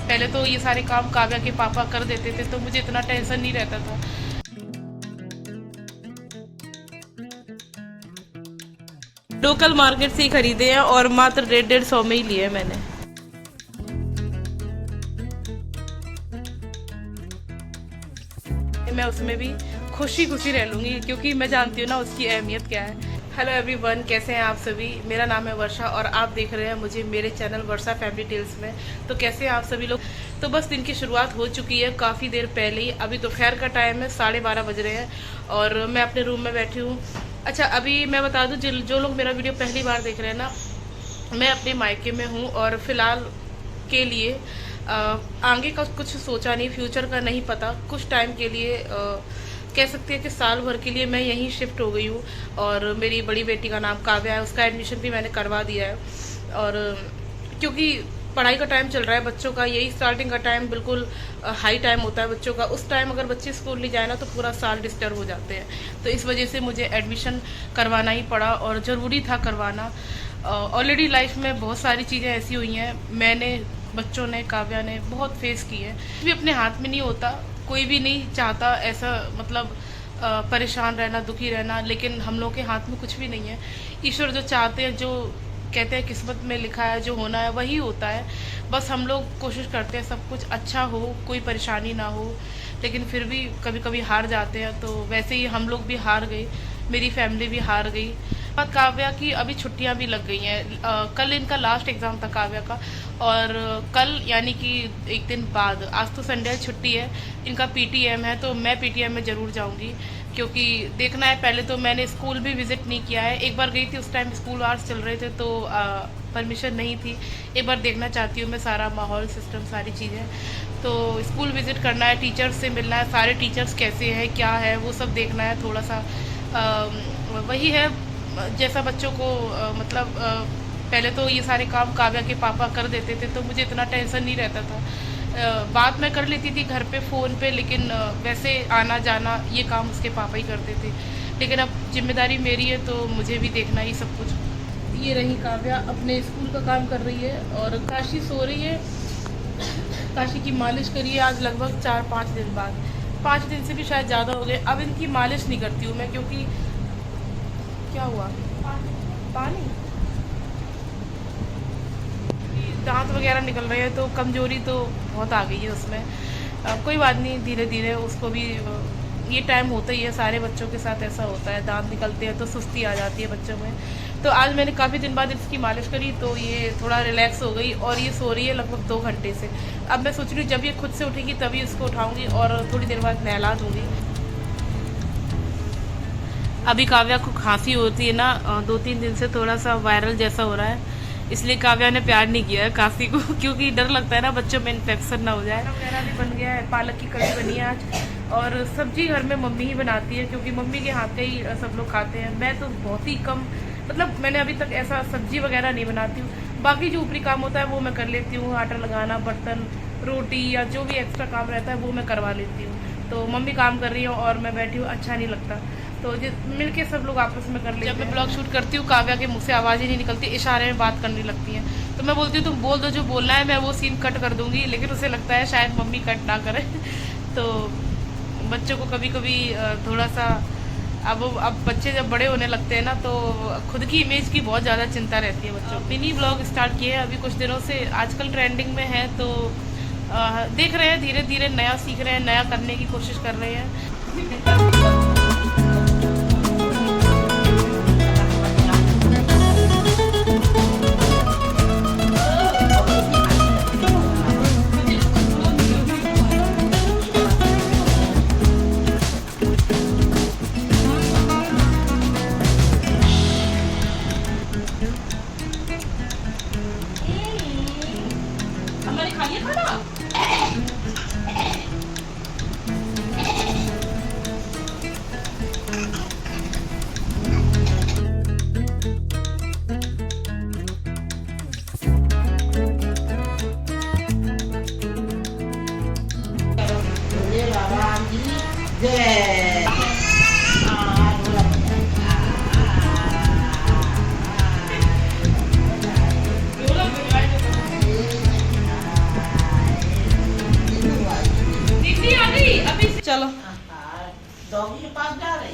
पहले तो ये सारे काम काव्या के पापा कर देते थे तो मुझे इतना टेंशन नहीं रहता था। लोकल मार्केट से ही खरीदे हैं और मात्र 150-150 में ही लिए मैंने। मैं उसमें भी खुशी खुशी रह लूँगी क्योंकि मैं जानती हूँ ना उसकी अहमियत क्या है। हेलो एवरीवन, कैसे हैं आप सभी। मेरा नाम है वर्षा और आप देख रहे हैं मुझे मेरे चैनल वर्षा फैमिली टेल्स में। तो कैसे हैं आप सभी लोग। तो बस दिन की शुरुआत हो चुकी है काफ़ी देर पहले ही। अभी दोपहर का टाइम है, 12:30 बज रहे हैं और मैं अपने रूम में बैठी हूँ। अच्छा, अभी मैं बता दूँ जो लोग मेरा वीडियो पहली बार देख रहे हैं ना, मैं अपने मायके में हूँ और फिलहाल के लिए आगे का कुछ सोचा नहीं, फ्यूचर का नहीं पता। कुछ टाइम के लिए कह सकती है कि साल भर के लिए मैं यहीं शिफ्ट हो गई हूँ। और मेरी बड़ी बेटी का नाम काव्या है, उसका एडमिशन भी मैंने करवा दिया है। और क्योंकि पढ़ाई का टाइम चल रहा है बच्चों का, यही स्टार्टिंग का टाइम बिल्कुल हाई टाइम होता है बच्चों का। उस टाइम अगर बच्चे स्कूल नहीं जाए ना तो पूरा साल डिस्टर्ब हो जाते हैं। तो इस वजह से मुझे एडमिशन करवाना ही पड़ा और ज़रूरी था करवाना। ऑलरेडी लाइफ में बहुत सारी चीज़ें ऐसी हुई हैं, मैंने, बच्चों ने, काव्या ने बहुत फेस की है। भी अपने हाथ में नहीं होता, कोई भी नहीं चाहता ऐसा, मतलब परेशान रहना, दुखी रहना, लेकिन हम लोग के हाथ में कुछ भी नहीं है। ईश्वर जो चाहते हैं, जो कहते हैं किस्मत में लिखा है, जो होना है वही होता है। बस हम लोग कोशिश करते हैं सब कुछ अच्छा हो, कोई परेशानी ना हो, लेकिन फिर भी कभी कभी हार जाते हैं। तो वैसे ही हम लोग भी हार गए, मेरी फैमिली भी हार गई। और काव्या की अभी छुट्टियां भी लग गई हैं। कल इनका लास्ट एग्ज़ाम था काव्या का, और कल यानी कि एक दिन बाद, आज तो संडे छुट्टी है, इनका पीटीएम है। तो मैं पीटीएम में ज़रूर जाऊंगी क्योंकि देखना है। पहले तो मैंने स्कूल भी विज़िट नहीं किया है, एक बार गई थी, उस टाइम स्कूल आवर्स चल रहे थे तो परमिशन नहीं थी। एक बार देखना चाहती हूँ मैं सारा माहौल, सिस्टम, सारी चीज़ें। तो स्कूल विज़िट करना है, टीचर्स से मिलना है, सारे टीचर्स कैसे हैं, क्या है, वो सब देखना है। थोड़ा सा वही है जैसा बच्चों को मतलब पहले तो ये सारे काम काव्या के पापा कर देते थे तो मुझे इतना टेंशन नहीं रहता था। बात मैं कर लेती थी घर पे फ़ोन पे, लेकिन वैसे आना जाना ये काम उसके पापा ही करते थे। लेकिन अब जिम्मेदारी मेरी है तो मुझे भी देखना ही सब कुछ। ये रही काव्या अपने स्कूल का काम कर रही है और काशी सो रही है। काशी की मालिश करी है आज लगभग 4-5 दिन बाद, 5 दिन से भी शायद ज़्यादा हो गए। अब इनकी मालिश नहीं करती हूँ मैं, क्योंकि क्या हुआ, पानी, दांत वगैरह निकल रहे हैं तो कमजोरी तो बहुत आ गई है उसमें। कोई बात नहीं, धीरे धीरे उसको भी ये टाइम होता ही है, सारे बच्चों के साथ ऐसा होता है, दांत निकलते हैं तो सुस्ती आ जाती है बच्चों में। तो आज मैंने काफ़ी दिन बाद इसकी मालिश करी तो ये थोड़ा रिलैक्स हो गई और ये सो रही है लगभग 2 घंटे से। अब मैं सोच रही हूँ जब ये खुद से उठेगी तभी इसको उठाऊँगी और थोड़ी देर बाद नहला दूँगी। अभी काव्या को खांसी होती है ना, 2-3 दिन से थोड़ा सा वायरल जैसा हो रहा है, इसलिए काव्या ने प्यार नहीं किया है काशी को क्योंकि डर लगता है ना बच्चों में इन्फेक्शन ना हो जाए। वगैरह भी बन गया है, पालक की कढ़ी बनी है आज, और सब्जी घर में मम्मी ही बनाती है क्योंकि मम्मी के हाथ का ही सब लोग खाते हैं। मैं तो बहुत ही कम, मतलब मैंने अभी तक ऐसा सब्जी वगैरह नहीं बनाती हूँ। बाकी जो ऊपरी काम होता है वो मैं कर लेती हूँ, आटा लगाना, बर्तन, रोटी या जो भी एक्स्ट्रा काम रहता है वो मैं करवा लेती हूँ। तो मम्मी काम कर रही है और मैं बैठी हूँ, अच्छा नहीं लगता। तो मिल के सब लोग आपस में कर लेते हैं। जब मैं ब्लॉग शूट करती हूँ काव्या के मुंह से आवाज़ ही नहीं निकलती, इशारे में बात करने लगती हैं। तो मैं बोलती हूँ तुम बोल दो जो बोलना है, मैं वो सीन कट कर दूँगी, लेकिन उसे लगता है शायद मम्मी कट ना करे तो बच्चों को कभी कभी थोड़ा सा, अब बच्चे जब बड़े होने लगते हैं ना तो खुद की इमेज की बहुत ज़्यादा चिंता रहती है बच्चों को। मिनी ब्लॉग स्टार्ट किए हैं अभी कुछ दिनों से, आजकल ट्रेंडिंग में है तो देख रहे हैं, धीरे धीरे नया सीख रहे हैं, नया करने की कोशिश कर रहे हैं। हमारे खाइए खाना। चलो डॉगी के पास जा रहे।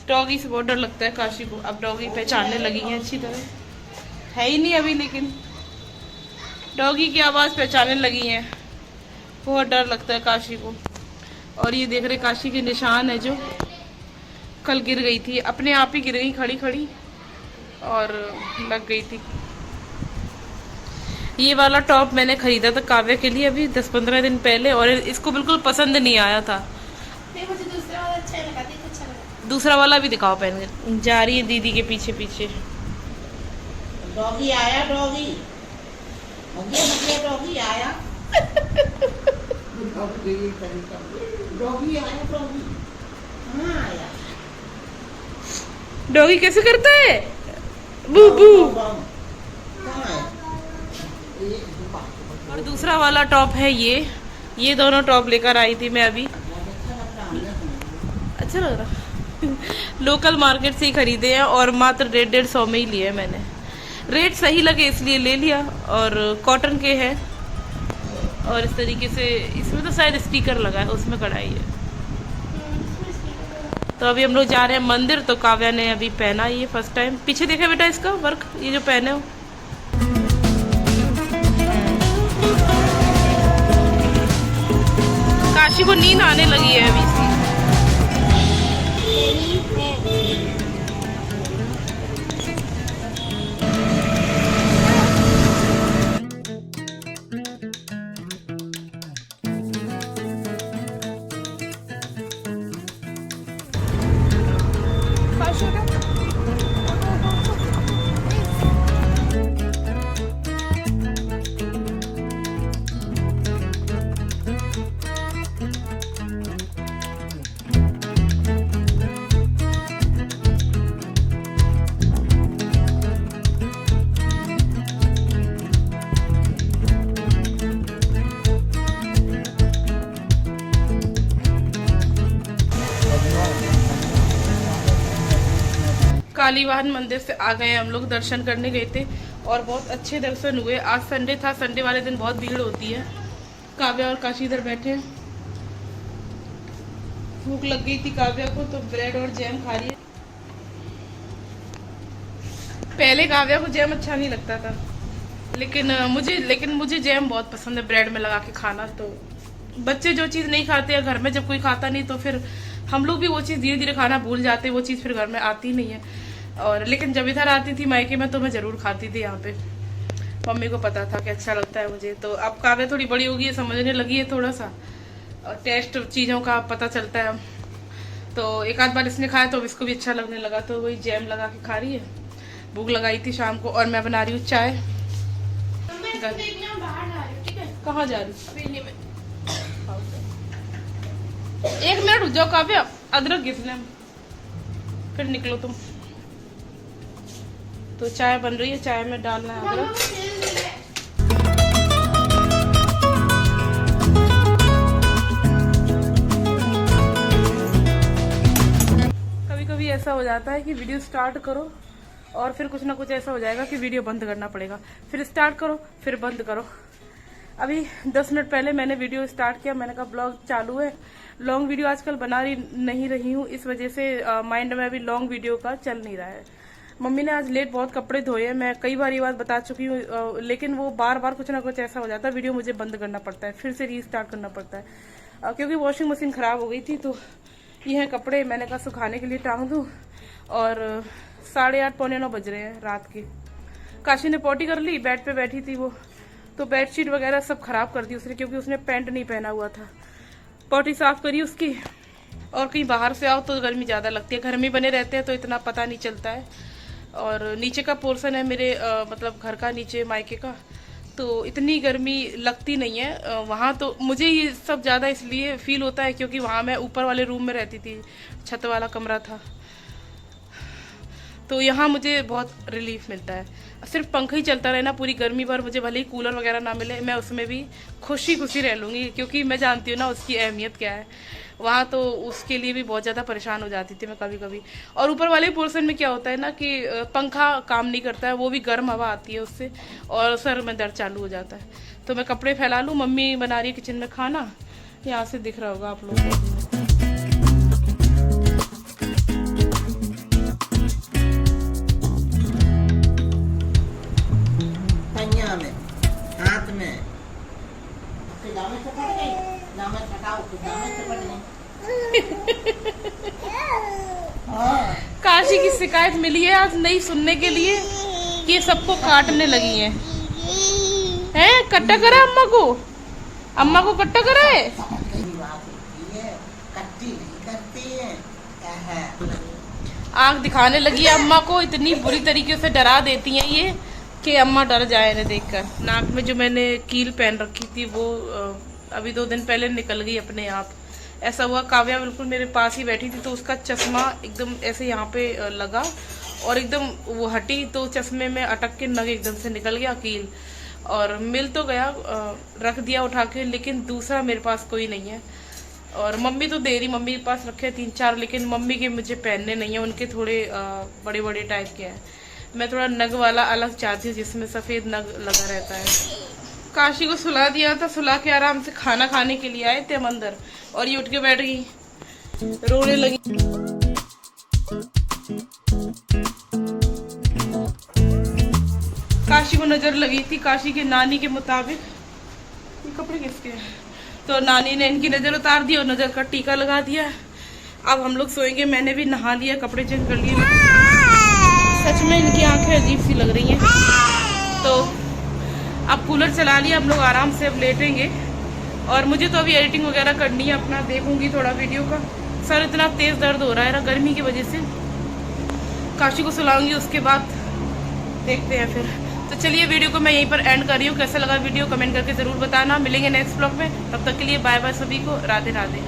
डॉगी से बहुत डर लगता है काशी को। अब डॉगी पहचानने लगी है अच्छी तरह, है ही नहीं अभी, लेकिन डॉगी की आवाज़ पहचानने लगी हैं। बहुत डर लगता है काशी को। और ये देख रहे काशी के निशान है जो कल गिर गई थी, अपने आप ही गिर गई खड़ी खड़ी और लग गई थी। ये वाला टॉप मैंने खरीदा था काव्या के लिए अभी 10-15 दिन पहले, और इसको बिल्कुल पसंद नहीं आया था। मुझे दूसरा वाला अच्छा लगा, देखो अच्छा लगा। दूसरा वाला भी दिखाओ पहन के। जा रही है दीदी के पीछे पीछे। डॉगी आया, डॉगी डॉगी आया। डॉगी आया, डॉगी हाँ आया। डॉगी कैसे करता है? बू बू। और दूसरा वाला टॉप है ये दोनों टॉप लेकर आई थी मैं अभी। अच्छा लग रहा। लोकल मार्केट से ही खरीदे हैं और मात्र 150-150 में ही लिए मैंने। रेट सही लगे इसलिए ले लिया। और कॉटन के हैं और इस तरीके से, इसमें तो शायद स्टिकर लगा है, उसमें कढ़ाई है। तो अभी हम लोग जा रहे हैं मंदिर। तो काव्या ने अभी पहना ये फर्स्ट टाइम। पीछे देखा बेटा इसका वर्क, ये जो पहने हो। काशी को नींद आने लगी है अभी से। कालीवाहन मंदिर से आ गए हम लोग, दर्शन करने गए थे और बहुत अच्छे दर्शन हुए। आज संडे था, संडे वाले दिन बहुत भीड़ होती है। काव्या और काशी इधर बैठे हैं। भूख लग गई थी काव्या को तो ब्रेड और जैम खा रही है। पहले काव्या को जैम अच्छा नहीं लगता था, लेकिन मुझे जैम बहुत पसंद है ब्रेड में लगा के खाना। तो बच्चे जो चीज़ नहीं खाते हैं घर में, जब कोई खाता नहीं तो फिर हम लोग भी वो चीज़ धीरे धीरे खाना भूल जाते हैं। वो चीज़ फिर घर में आती नहीं है। और लेकिन जब इधर आती थी मायके में तो मैं ज़रूर खाती थी। यहाँ पे मम्मी को पता था कि अच्छा लगता है मुझे। तो अब काव्या थोड़ी बड़ी होगी है, समझने लगी है थोड़ा सा, और टेस्ट चीज़ों का पता चलता है। तो एक आध बार इसने खाया तो इसको भी अच्छा लगने लगा, तो वही जैम लगा के खा रही है। भूख लगाई थी शाम को। और मैं बना रही हूँ चाय। कहाँ जा रही हूँ? 1 मिनट रुक जाओ काव्या, अदरक घिसने फिर निकलो तुम। तो चाय बन रही है, चाय में डालना है अदरक। कभी कभी ऐसा हो जाता है कि वीडियो स्टार्ट करो और फिर कुछ ना कुछ ऐसा हो जाएगा कि वीडियो बंद करना पड़ेगा। फिर स्टार्ट करो, फिर बंद करो। अभी 10 मिनट पहले मैंने वीडियो स्टार्ट किया, मैंने कहा ब्लॉग चालू है। लॉन्ग वीडियो आजकल बना नहीं रही हूँ, इस वजह से माइंड में अभी लॉन्ग वीडियो का चल नहीं रहा है। मम्मी ने आज लेट बहुत कपड़े धोए हैं, मैं कई बार ये बात बता चुकी हूँ, लेकिन वो बार बार कुछ ना कुछ ऐसा हो जाता है, वीडियो मुझे बंद करना पड़ता है, फिर से रीस्टार्ट करना पड़ता है। क्योंकि वॉशिंग मशीन ख़राब हो गई थी। तो ये हैं कपड़े, मैंने कहा सुखाने के लिए टांग दूँ। और 8:30 पौने 9 बज रहे हैं रात के। काशी ने पॉटी कर ली, बेड पे बैठी थी वो, तो बेडशीट वगैरह सब खराब कर दी उसने, क्योंकि उसने पैंट नहीं पहना हुआ था। पॉटी साफ करी उसकी। और कहीं बाहर से आओ तो गर्मी ज़्यादा लगती है, घर में बने रहते हैं तो इतना पता नहीं चलता है। और नीचे का पोर्शन है मेरे मतलब घर का नीचे मायके का, तो इतनी गर्मी लगती नहीं है। वहाँ तो मुझे ये सब ज़्यादा इसलिए फील होता है क्योंकि वहाँ मैं ऊपर वाले रूम में रहती थी, छत वाला कमरा था। तो यहाँ मुझे बहुत रिलीफ मिलता है। सिर्फ पंखा ही चलता रहे ना पूरी गर्मी भर, मुझे भले ही कूलर वगैरह ना मिले, मैं उसमें भी खुशी रह लूँगी, क्योंकि मैं जानती हूँ ना उसकी अहमियत क्या है। वहाँ तो उसके लिए भी बहुत ज़्यादा परेशान हो जाती थी मैं कभी कभी। और ऊपर वाले पोर्शन में क्या होता है ना कि पंखा काम नहीं करता है, वो भी गर्म हवा आती है उससे, और सर में दर्द चालू हो जाता है। तो मैं कपड़े फैला लूँ, मम्मी बना रही है किचन में खाना, यहाँ से दिख रहा होगा आप लोगों को। पंजा में, हाथ में दामन से पड़ गई, दामन हटाओ तो दामन से पड़ गई। काशी की शिकायत मिली है आज नहीं सुनने के लिए कि ये सबको काटने लगी है। हैं कट्टा करा अम्मा को कट्टा करा है। कट्टी नहीं करती है, क्या है? आँख दिखाने लगी है अम्मा को, इतनी बुरी तरीके से डरा देती हैं ये कि अम्मा डर जाए इन्हें देखकर। नाक में जो मैंने कील पहन रखी थी वो अभी 2 दिन पहले निकल गई अपने आप। ऐसा हुआ काव्या बिल्कुल मेरे पास ही बैठी थी तो उसका चश्मा एकदम ऐसे यहाँ पे लगा और एकदम वो हटी तो चश्मे में अटक के नग एकदम से निकल गया कील, और मिल तो गया, रख दिया उठा के, लेकिन दूसरा मेरे पास कोई नहीं है। और मम्मी तो दे रही, मम्मी के पास रखे 3-4, लेकिन मम्मी के मुझे पहनने नहीं है, उनके थोड़े बड़े बड़े टाइप के हैं। मैं थोड़ा नग वाला अलग चाहती हूँ जिसमें सफ़ेद नग लगा रहता है। काशी को सुला दिया था, सुला के आराम से खाना खाने के लिए आए थे हम अंदर, और ये उठ के बैठ गई, रोने लगी। काशी को नज़र लगी थी, काशी के नानी के मुताबिक ये कपड़े किसके हैं, तो नानी ने इनकी नज़र उतार दी और नज़र का टीका लगा दिया। अब हम लोग सोएंगे, मैंने भी नहा लिया, कपड़े चेंज कर लिए। सच में इनकी आंखें अजीब सी लग रही हैं। तो अब कूलर चला लिया, हम लोग आराम से अब लेटेंगे। और मुझे तो अभी एडिटिंग वगैरह करनी है, अपना देखूंगी थोड़ा वीडियो का। सर इतना तेज़ दर्द हो रहा है ना गर्मी की वजह से। काशी को सुलाऊंगी, उसके बाद देखते हैं फिर। तो चलिए वीडियो को मैं यहीं पर एंड कर रही हूँ। कैसा लगा वीडियो कमेंट करके ज़रूर बताना। मिलेंगे नेक्स्ट ब्लॉग में, तब तक के लिए बाय बाय सभी को, राधे राधे।